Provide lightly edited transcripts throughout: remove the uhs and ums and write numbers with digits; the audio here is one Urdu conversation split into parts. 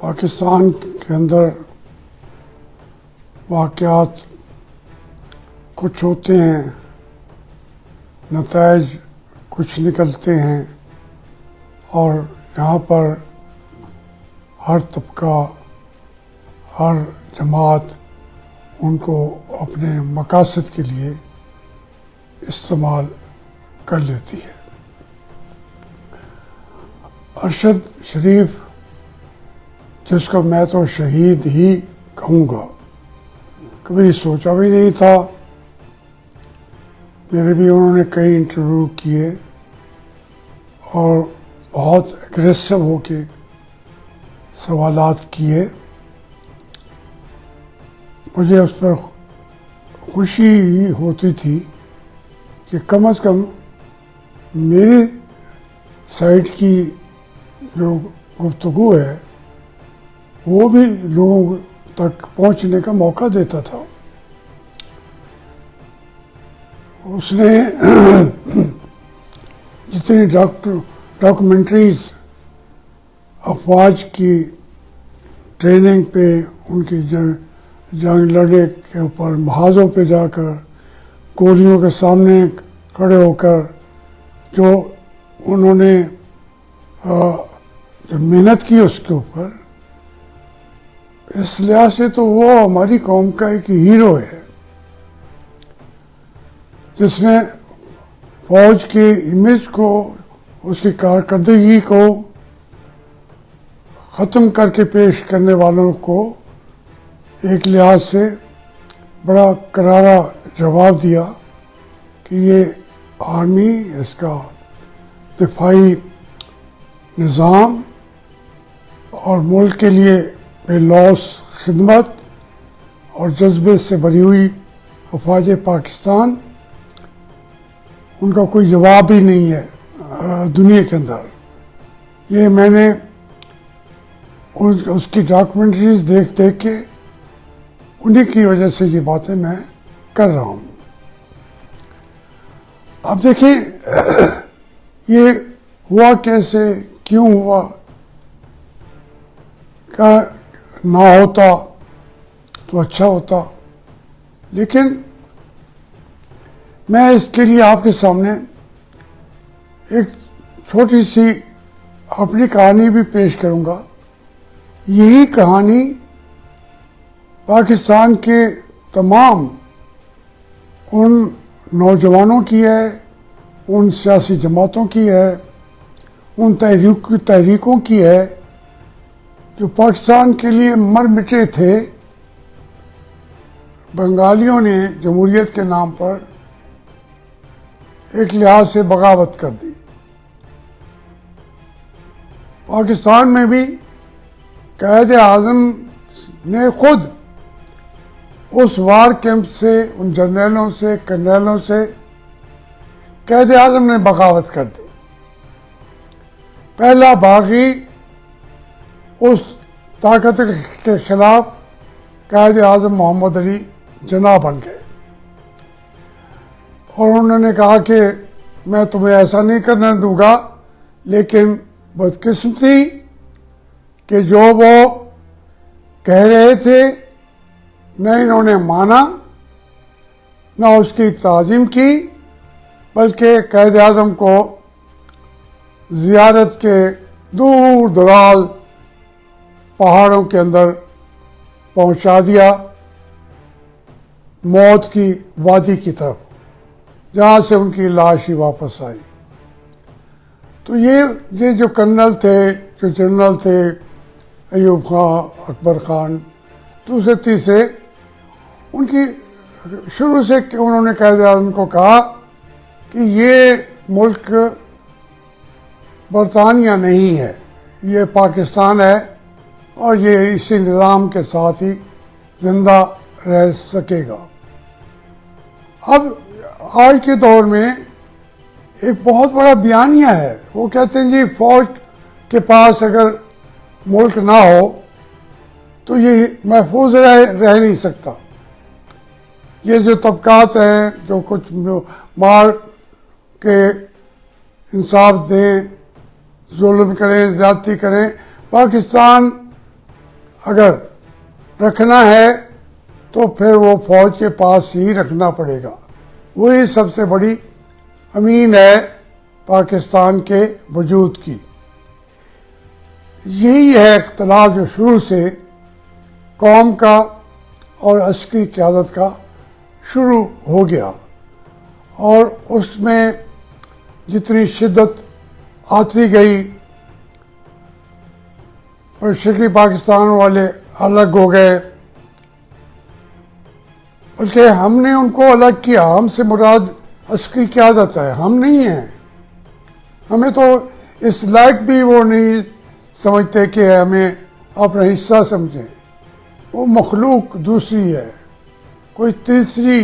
پاکستان کے اندر واقعات کچھ ہوتے ہیں، نتائج کچھ نکلتے ہیں، اور یہاں پر ہر طبقہ، ہر جماعت ان کو اپنے مقاصد کے لیے استعمال کر لیتی ہے۔ ارشد شریف، جس کو میں تو شہید ہی کہوں گا، کبھی سوچا بھی نہیں تھا۔ میرے بھی انہوں نے کئی انٹرویو کیے اور بہت اگریسو ہو کے سوالات کیے۔ مجھے اس پر خوشی ہی ہوتی تھی کہ کم از کم میری سائڈ کی جو گفتگو ہے وہ بھی لوگوں تک پہنچنے کا موقع دیتا تھا۔ اس نے جتنی ڈاکومنٹریز افواج کی ٹریننگ پہ، ان کی جنگ لڑنے کے اوپر محاذوں پہ جا کر گولیوں کے سامنے کھڑے ہو کر جو انہوں نے جو محنت کی اس کے اوپر، اس لحاظ سے تو وہ ہماری قوم کا ایک ہیرو ہے، جس نے فوج کے امیج کو، اس کی کارکردگی کو ختم کر کے پیش کرنے والوں کو ایک لحاظ سے بڑا کرارا جواب دیا کہ یہ آرمی، اس کا دفاعی نظام اور ملک کے لیے بے لوث خدمت اور جذبے سے بھری ہوئی افواج پاکستان، ان کا کوئی جواب ہی نہیں ہے دنیا کے اندر۔ یہ میں نے اس کی ڈاکومنٹریز دیکھ کے انہی کی وجہ سے یہ باتیں میں کر رہا ہوں۔ اب دیکھیں یہ ہوا کیسے، کیوں ہوا، کہ نہ ہوتا تو اچھا ہوتا، لیکن میں اس کے لیے آپ کے سامنے ایک چھوٹی سی اپنی کہانی بھی پیش کروں گا۔ یہی کہانی پاکستان کے تمام ان نوجوانوں کی ہے، ان سیاسی جماعتوں کی ہے، ان تحریکوں کی ہے جو پاکستان کے لیے مر مٹے تھے۔ بنگالیوں نے جمہوریت کے نام پر ایک لحاظ سے بغاوت کر دی۔ پاکستان میں بھی قائد اعظم نے خود اس وار کیمپ سے، ان جرنیلوں سے، کرنیلوں سے، قائد اعظم نے بغاوت کر دی۔ پہلا باغی اس طاقت کے خلاف قائد اعظم محمد علی جناح بن گئے، اور انہوں نے کہا کہ میں تمہیں ایسا نہیں کرنے دوں گا، لیکن بدقسمتی کہ جو وہ کہہ رہے تھے نہ انہوں نے مانا، نہ اس کی تعظیم کی، بلکہ قائد اعظم کو زیارت کے دور دراز پہاڑوں کے اندر پہنچا دیا، موت کی وادی کی طرف، جہاں سے ان کی لاش ہی واپس آئی۔ تو یہ جو کرنل تھے، جو جنرل تھے، ایوب خان، اکبر خان، دوسرے تیسرے، ان کی شروع سے انہوں نے قائد اعظم کو کہا کہ یہ ملک برطانیہ نہیں ہے، یہ پاکستان ہے، اور یہ اسی نظام کے ساتھ ہی زندہ رہ سکے گا۔ اب آج کے دور میں ایک بہت بڑا بیانیہ ہے، وہ کہتے ہیں جی فوج کے پاس اگر ملک نہ ہو تو یہ محفوظ رہ نہیں سکتا۔ یہ جو طبقات ہیں جو کچھ مار کے انصاف دیں، ظلم کریں، زیادتی کریں، پاکستان اگر رکھنا ہے تو پھر وہ فوج کے پاس ہی رکھنا پڑے گا. وہی سب سے بڑی امین ہے پاکستان کے وجود کی. یہی ہے اختلاف جو شروع سے قوم کا اور عسکری قیادت کا شروع ہو گیا، اور اس میں جتنی شدت آتی گئی مشرقی پاکستان والے الگ ہو گئے، بلکہ ہم نے ان کو الگ کیا. ہم سے مراد عسکری قیادت ہے، ہم نہیں ہیں. ہمیں تو اس لائق بھی وہ نہیں سمجھتے کہ ہمیں اپنا حصہ سمجھیں. وہ مخلوق دوسری ہے، کوئی تیسری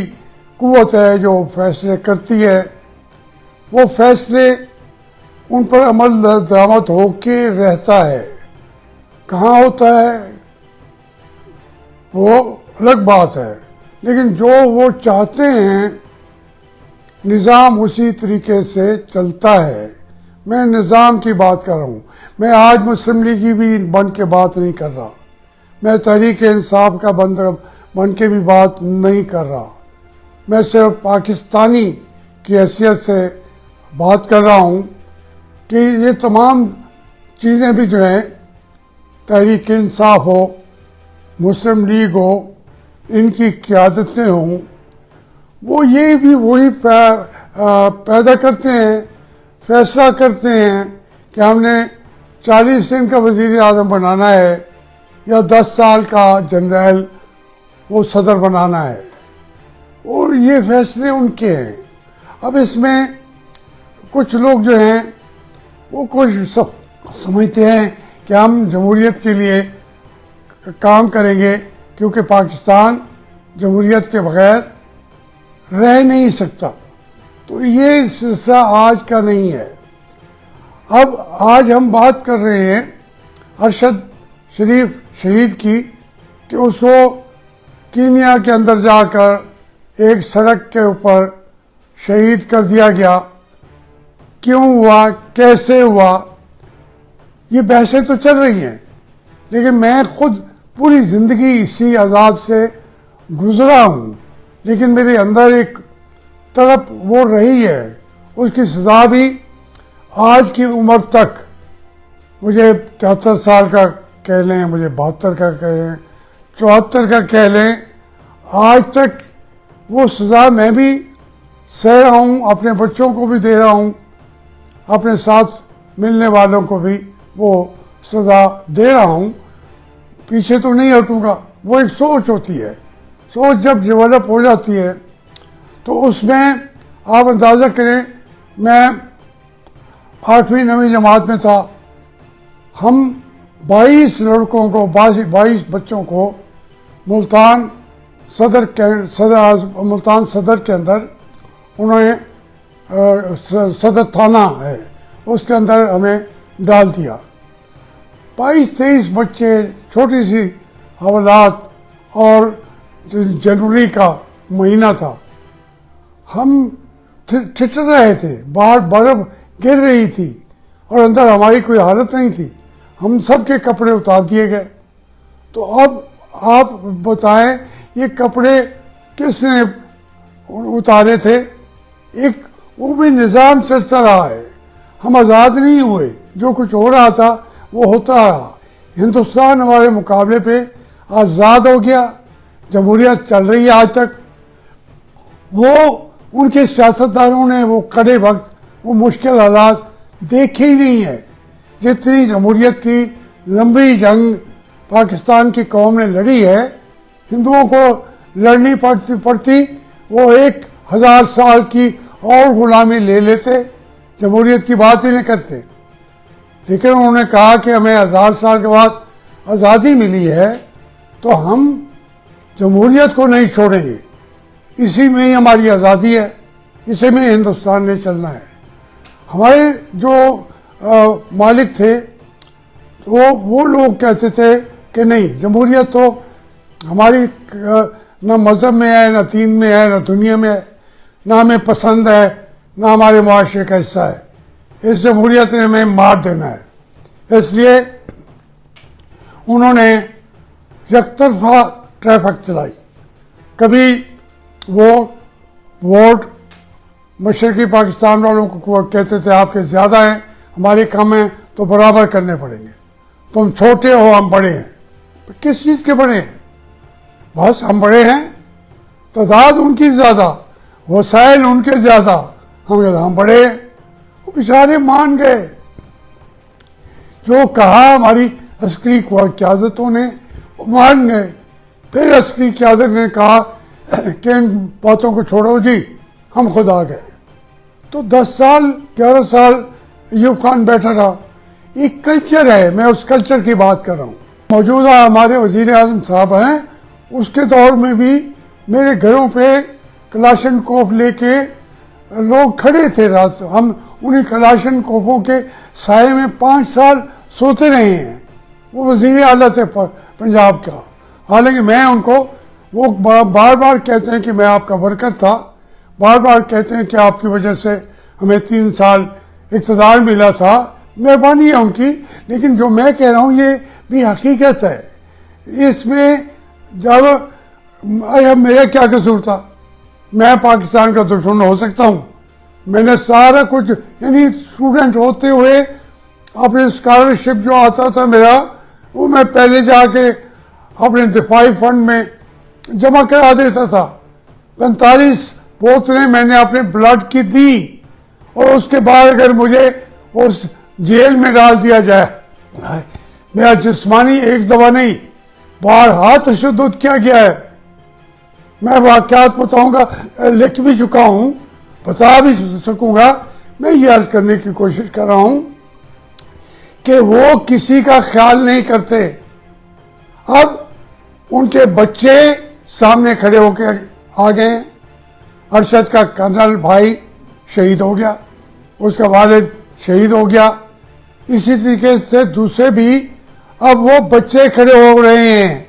قوت ہے جو فیصلے کرتی ہے. وہ فیصلے ان پر عمل درآمد ہو کے رہتا ہے. کہاں ہوتا ہے وہ الگ بات ہے، لیکن جو وہ چاہتے ہیں نظام اسی طریقے سے چلتا ہے. میں نظام کی بات کر رہا ہوں. میں آج مسلم لیگی بھی بن کے بات نہیں کر رہا. میں تحریک انصاف کا بن کے بھی بات نہیں کر رہا. میں صرف پاکستانی کی حیثیت سے بات کر رہا ہوں کہ یہ تمام چیزیں بھی جو ہیں، تحریک انصاف ہو، مسلم لیگ ہو، ان کی قیادتیں ہوں، وہ یہ بھی وہی پیدا کرتے ہیں، فیصلہ کرتے ہیں کہ ہم نے 40 دن کا وزیر اعظم بنانا ہے یا 10 سال کا جنرل وہ صدر بنانا ہے، اور یہ فیصلے ان کے ہیں. اب اس میں کچھ لوگ جو ہیں وہ کچھ سمجھتے ہیں کہ ہم جمہوریت کے لیے کام کریں گے، کیونکہ پاکستان جمہوریت کے بغیر رہ نہیں سکتا. تو یہ سلسلہ آج کا نہیں ہے. اب آج ہم بات کر رہے ہیں ارشد شریف شہید کی، کہ اس کو کینیا کے اندر جا کر ایک سڑک کے اوپر شہید کر دیا گیا. کیوں ہوا، کیسے ہوا، یہ بحثیں تو چل رہی ہیں، لیکن میں خود پوری زندگی اسی عذاب سے گزرا ہوں، لیکن میرے اندر ایک طرف وہ رہی ہے. اس کی سزا بھی آج کی عمر تک، مجھے 73 سال کا کہہ لیں، مجھے 72 کا کہہ لیں، 74 کا کہہ لیں، آج تک وہ سزا میں بھی سہ رہا ہوں، اپنے بچوں کو بھی دے رہا ہوں، اپنے ساتھ ملنے والوں کو بھی وہ سزا دے رہا ہوں. پیچھے تو نہیں ہٹوں گا. وہ ایک سوچ ہوتی ہے. سوچ جب ڈیولپ ہو جاتی ہے تو اس میں آپ اندازہ کریں، میں 8ویں 9ویں جماعت میں تھا. ہم 22 لڑکوں کو، 22 بچوں کو ملتان صدر کے اندر انہوں نے صدر تھانہ ہے اس کے اندر ہمیں ڈال دیا. 22-23 بچے، چھوٹی سی حوالات، اور جنوری کا مہینہ تھا. ہم ٹھٹر رہے تھے، باہر برف گر رہی تھی اور اندر ہماری کوئی حالت نہیں تھی. ہم سب کے کپڑے اتار دیے گئے. تو اب آپ بتائیں یہ کپڑے کس نے اتارے تھے؟ ایک وہ بھی نظام چلتا رہا ہے. ہم آزاد نہیں ہوئے. جو کچھ ہو رہا تھا وہ ہوتا رہا. ہندوستان ہمارے مقابلے پہ آزاد ہو گیا. جمہوریت چل رہی ہے آج تک. وہ ان کے سیاستدانوں نے وہ کڑے وقت، وہ مشکل حالات دیکھے ہی نہیں ہیں. جتنی جمہوریت کی لمبی جنگ پاکستان کی قوم نے لڑی ہے، ہندوؤں کو لڑنی پڑتی وہ 1000 سال کی اور غلامی لے لیتے، جمہوریت کی بات بھی نہیں کرتے. لیکن انہوں نے کہا کہ ہمیں 1000 سال کے بعد آزادی ملی ہے تو ہم جمہوریت کو نہیں چھوڑیں گے. اسی میں ہی ہماری آزادی ہے، اسی میں ہندوستان نے چلنا ہے. ہمارے جو مالک تھے وہ لوگ کہتے تھے کہ نہیں، جمہوریت تو ہماری نہ مذہب میں ہے، نہ دین میں ہے، نہ دنیا میں ہے، نہ ہمیں پسند ہے، نہ ہمارے معاشرے کا حصہ ہے. اس جمہوریت نے ہمیں مار دینا ہے. اس لیے انہوں نے یک طرفہ ٹریفک چلائی. کبھی وہ ووٹ مشرقی پاکستان والوں کو کہتے تھے آپ کے زیادہ ہیں ہمارے کم ہیں تو برابر کرنے پڑیں گے, تم چھوٹے ہو ہم بڑے ہیں. کس چیز کے بڑے ہیں؟ بس ہم بڑے ہیں, تعداد ان کی زیادہ, وسائل ان کے زیادہ, ہم بڑے ہیں. وہ بیچارے مان گئے. جو کہا ہماری عسکری قیادتوں نے وہ مان گئے. پھر عسکری قیادت نے کہا کہ ان باتوں کو چھوڑو جی, ہم خود آ گئے. تو 10 سال 11 سال ایوب خان بیٹھا رہا. ایک کلچر ہے, میں اس کلچر کی بات کر رہا ہوں. موجودہ ہمارے وزیر اعظم صاحب ہیں, اس کے دور میں بھی میرے گھروں پہ کلاشن کوف لے کے لوگ کھڑے تھے رات. ہم انہیں کلاشن کوفوں کے سائے میں 5 سال سوتے رہے ہیں. وہ وزیر اعلیٰ سے پنجاب کا, حالانکہ میں ان کو وہ بار بار کہتے ہیں کہ میں آپ کا ورکر تھا, بار بار کہتے ہیں کہ آپ کی وجہ سے ہمیں 3 سال اقتدار ملا تھا, مہربانی ہے ان کی. لیکن جو میں کہہ رہا ہوں یہ بھی حقیقت ہے. اس میں جب میرا کیا قصور تھا؟ میں پاکستان کا دشمن ہو سکتا ہوں؟ میں نے سارا کچھ, یعنی اسٹوڈنٹ ہوتے ہوئے اپنے اسکالرشپ جو آتا تھا میرا, وہ میں پہلے جا کے اپنے دفاعی فنڈ میں جمع کرا دیتا تھا. 45 بوتلیں میں نے اپنے بلڈ کی دی, اور اس کے بعد اگر مجھے اس جیل میں ڈال دیا جائے, میرا جسمانی ایک دفعہ نہیں بارہا تشدد کیا گیا ہے. میں واقعات بتاؤں گا, لکھ بھی چکا ہوں, بتا بھی سکوں گا. میں یہ عرض کرنے کی کوشش کر رہا ہوں کہ وہ کسی کا خیال نہیں کرتے. اب ان کے بچے سامنے کھڑے ہو کے آ گئے ہیں. ارشد کا کرنل بھائی شہید ہو گیا, اس کا والد شہید ہو گیا. اسی طریقے سے دوسرے بھی اب وہ بچے کھڑے ہو رہے ہیں.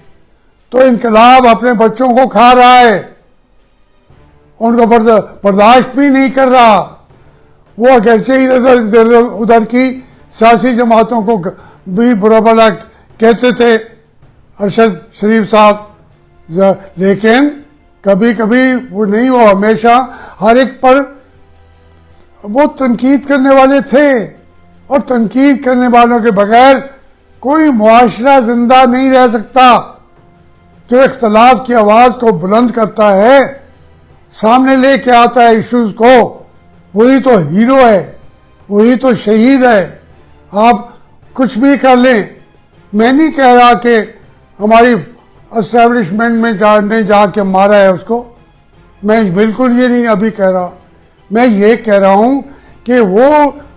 تو انقلاب اپنے بچوں کو کھا رہا ہے, ان کو برداشت بھی نہیں کر رہا. وہ اگرچہ ادھر کی سیاسی جماعتوں کو بھی برا بھلا کہتے تھے ارشد شریف صاحب, لیکن کبھی کبھی وہ نہیں, وہ ہمیشہ ہر ایک پر وہ تنقید کرنے والے تھے. اور تنقید کرنے والوں کے بغیر کوئی معاشرہ زندہ نہیں رہ سکتا. جو اختلاف کی آواز کو بلند کرتا ہے, سامنے لے کے آتا ہے ایشوز کو, وہی تو ہیرو ہے, وہی تو شہید ہے. آپ کچھ بھی کر لیں, میں نہیں کہہ رہا کہ ہماری اسٹیبلشمنٹ میں جا کے مارا ہے اس کو, میں بالکل یہ نہیں ابھی کہہ رہا. میں یہ کہہ رہا ہوں کہ وہ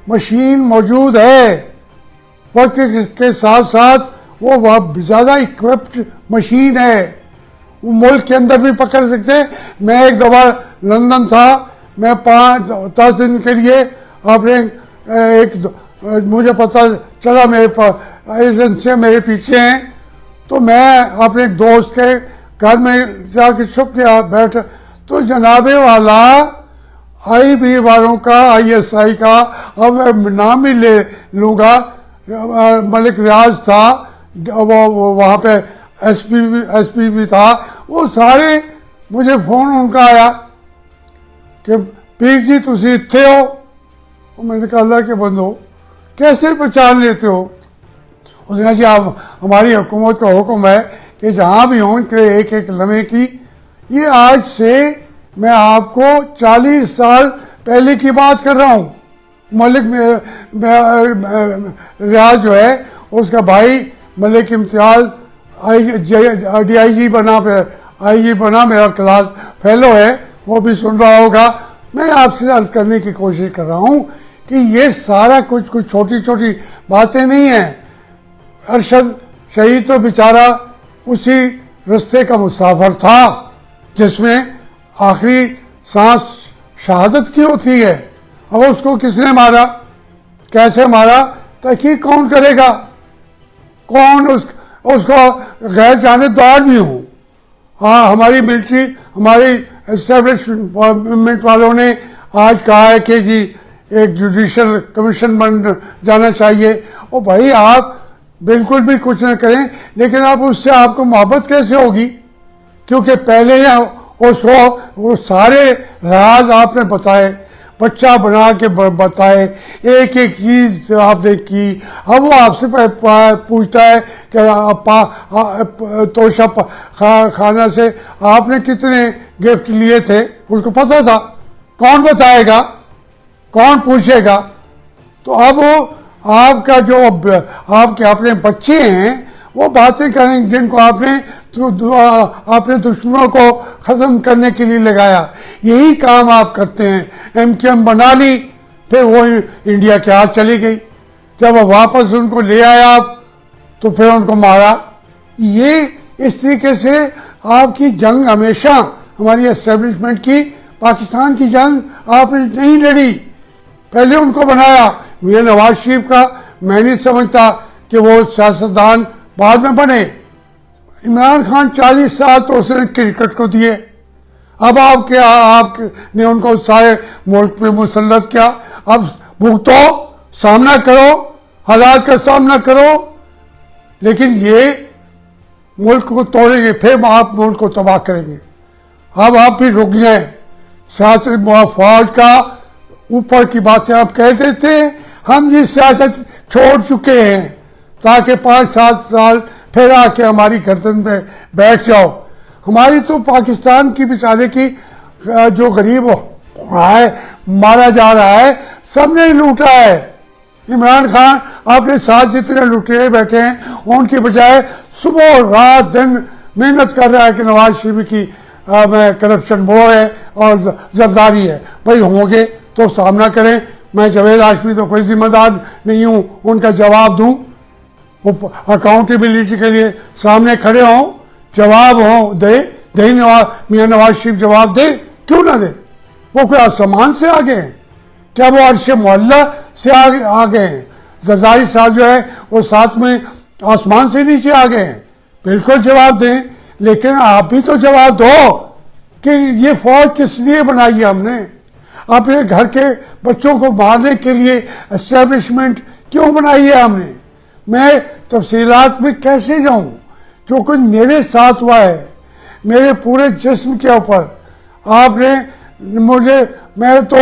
مشین موجود ہے, وقت کے ساتھ ساتھ وہ زیادہ اکوپڈ مشین ہے. وہ ملک کے اندر بھی پکڑ سکتے. میں ایک دفعہ لندن تھا, میں 5-10 دن کے لیے اپنے مجھے پتہ چلا میرے ایجنسیاں میرے پیچھے ہیں, تو میں اپنے ایک دوست کے گھر میں جا کے چھپ گیا بیٹھا. تو جناب والا IB والوں کا, ISI کا, اب میں نام ہی لے لوں گا, ملک ریاض تھا, وہاں پہ ایس پی بھی تھا, وہ سارے مجھے فون ان کا آیا کہ پیر جی تسی اتھے ہو. میں نے کہا اللہ کے بندو کیسے پہچان لیتے ہو؟ اس نے کہا جی آپ ہماری حکومت کا حکم ہے کہ جہاں بھی ہوں کہ ایک ایک لمحے کی. یہ آج سے میں آپ کو 40 سال پہلے کی بات کر رہا ہوں. ملک ریاض جو ہے اس کا بھائی ملک امتیاز DIG بنا, پھر IG بنا, میرا کلاس فیلو ہے, وہ بھی سن رہا ہوگا. میں آپ سے عرض کرنے کی کوشش کر رہا ہوں کہ یہ سارا کچھ چھوٹی چھوٹی باتیں نہیں ہیں. ارشد شہید تو بیچارہ اسی رستے کا مسافر تھا جس میں آخری سانس شہادت کی ہوتی ہے. اب اس کو کس نے مارا, کیسے مارا, تحقیق کون کرے گا؟ کون اس کو غیر جانبدار بھی ہوں. ہاں ہماری ملٹری, ہماری اسٹیبلشمنٹ والوں نے آج کہا ہے کہ جی ایک جوڈیشل کمیشن بن جانا چاہیے. اور بھائی آپ بالکل بھی کچھ نہ کریں، لیکن آپ اس سے آپ کو محبت کیسے ہوگی؟ کیونکہ پہلے وہ سارے راز آپ نے بتائے، بچہ بنا کے بتائے، ایک ایک چیز آپ نے کی. اب وہ آپ سے پوچھتا ہے کہ توشہ خانہ سے آپ نے کتنے گفٹ لیے تھے، اس کو پتہ تھا. کون بتائے گا، کون پوچھے گا؟ تو اب وہ آپ کا جو آپ کے اپنے بچے ہیں وہ باتیں کریں جن کو آپ نے دشمنوں کو ختم کرنے کے لیے لگایا. یہی کام آپ کرتے ہیں. ایم کیو ایم بنا لی، پھر وہ انڈیا کے ہاتھ چلی گئی. جب واپس ان کو لے آیا آپ تو پھر ان کو مارا. یہ اس طریقے سے آپ کی جنگ ہمیشہ ہماری اسٹیبلشمنٹ کی، پاکستان کی جنگ آپ نے نہیں لڑی، پہلے ان کو بنایا. یہ نواز شریف کا میں نہیں سمجھتا کہ وہ سیاستدان بعد میں بنے. عمران خان 40 سال تو اس نے کرکٹ کو دیے. اب آپ نے ان کو سارے ملک پہ مسلط کیا. اب بھگتو، سامنا کرو، حالات کا سامنا کرو. لیکن یہ ملک کو توڑیں گے، پھر آپ ملک کو تباہ کریں گے. اب آپ بھی رک جائیں. سیاست فوج کا اوپر کی باتیں آپ کہہ دیتے ہیں. ہم یہ سیاست چھوڑ چکے ہیں تاکہ 5-7 سال پھر آ کے ہماری گردن پہ بیٹھ جاؤ. ہماری تو پاکستان کی بیچارے کی جو غریب ہو رہا ہے، مارا جا رہا ہے، سب نے لوٹا ہے. عمران خان اپنے ساتھ جتنے لٹیرے بیٹھے ہیں ان کی بجائے صبح رات دن محنت کر رہا ہے کہ نواز شریف کی کرپشن وہ ہے اور زرداری ہے. بھائی ہوں گے تو سامنا کریں. میں جاوید ہاشمی تو کوئی ذمہ دار نہیں ہوں ان کا جواب دوں. وہ اکاؤنٹیبلٹی کے لیے سامنے کھڑے ہوں، جواب دے میاں نواز شریف جواب دے، کیوں نہ دے؟ وہ کوئی آسمان سے آگے ہیں کیا؟ وہ عرش معلیٰ سے آگے ہیں. زرداری صاحب جو ہے وہ ساتھ میں آسمان سے نیچے آگے ہیں. بالکل جواب دیں، لیکن آپ بھی تو جواب دو کہ یہ فوج کس لیے بنائی ہے ہم نے؟ اپنے گھر کے بچوں کو مارنے کے لیے اسٹیبلشمنٹ کیوں بنائی ہے ہم نے؟ میں تفصیلات میں کیسے جاؤں؟ جو کچھ میرے ساتھ ہوا ہے، میرے پورے جسم کے اوپر آپ نے میں تو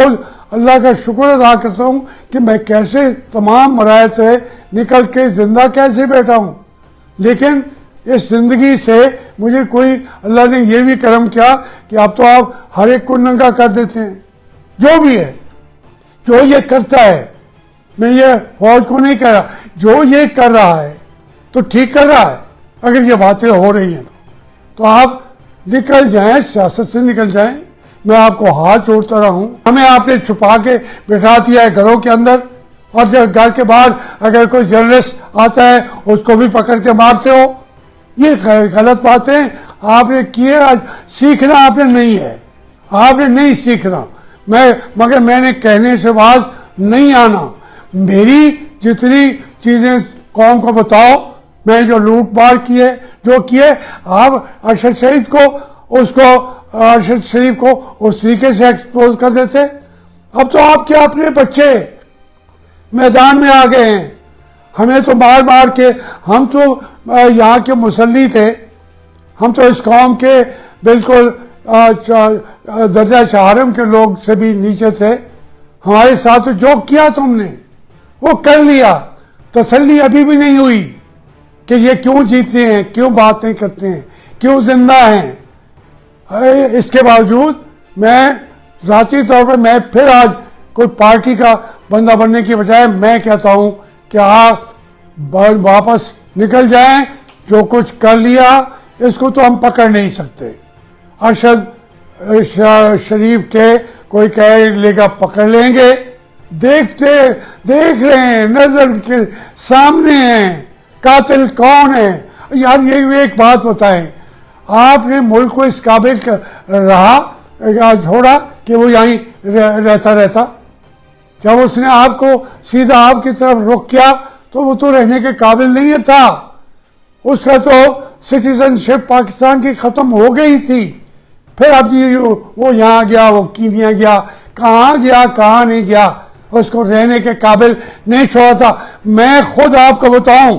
اللہ کا شکر ادا کرتا ہوں کہ میں کیسے تمام مراحل سے نکل کے زندہ کیسے بیٹھا ہوں. لیکن اس زندگی سے مجھے کوئی اللہ نے یہ بھی کرم کیا کہ اب تو آپ ہر ایک کو ننگا کر دیتے ہیں. جو بھی ہے، جو یہ کرتا ہے، میں یہ فوج کو نہیں کہہ رہا، جو یہ کر رہا ہے تو ٹھیک کر رہا ہے. اگر یہ باتیں ہو رہی ہیں تو آپ نکل جائیں، سیاست سے نکل جائیں. میں آپ کو ہاتھ جوڑتا رہا ہوں. ہمیں آپ نے چھپا کے بٹھا دیا ہے گھروں کے اندر، اور جب گھر کے باہر اگر کوئی جرنلسٹ آتا ہے اس کو بھی پکڑ کے مارتے ہو. یہ غلط باتیں آپ نے کی ہے. سیکھنا آپ نے نہیں ہے، آپ نے نہیں سیکھنا. مگر میں نے کہنے سے باز نہیں آنا. میری جتنی چیزیں قوم کو بتاؤ، میں جو لوٹ مار کی ہے، جو کیے، آپ ارشد شریف کو اس طریقے سے ایکسپوز کر دیتے. اب تو آپ کے اپنے بچے میدان میں آ گئے ہیں. ہمیں تو مار مار کے، ہم تو یہاں کے مسلی تھے، ہم تو اس قوم کے بالکل درجہ شہرم کے لوگ سے بھی نیچے تھے. ہمارے ساتھ جو کیا تم نے وہ کر لیا. تسلی ابھی بھی نہیں ہوئی کہ یہ کیوں جیتے ہیں، کیوں باتیں کرتے ہیں، کیوں زندہ ہیں. اس کے باوجود میں ذاتی طور پر میں پھر آج کوئی پارٹی کا بندہ بننے کی بجائے میں کہتا ہوں کہ آپ واپس نکل جائیں. جو کچھ کر لیا اس کو تو ہم پکڑ نہیں سکتے. ارشد شریف کے کوئی کہہ لے گا پکڑ لیں گے. دیکھ رہے ہیں، نظر کے سامنے ہیں قاتل کون ہے. یار یہ ایک بات بتائیں، آپ نے ملک کو اس قابل چھوڑا کہ وہ یہیں رہتا. جب اس نے آپ کو سیدھا آپ کی طرف رخ کیا تو وہ تو رہنے کے قابل نہیں تھا. اس کا تو سٹیزن شپ پاکستان کی ختم ہو گئی تھی. پھر اب وہ یہاں گیا، وہ کینیا گیا، کہاں گیا کہاں نہیں گیا، اس کو رہنے کے قابل نہیں چھوڑا تھا. میں خود آپ کو بتاؤں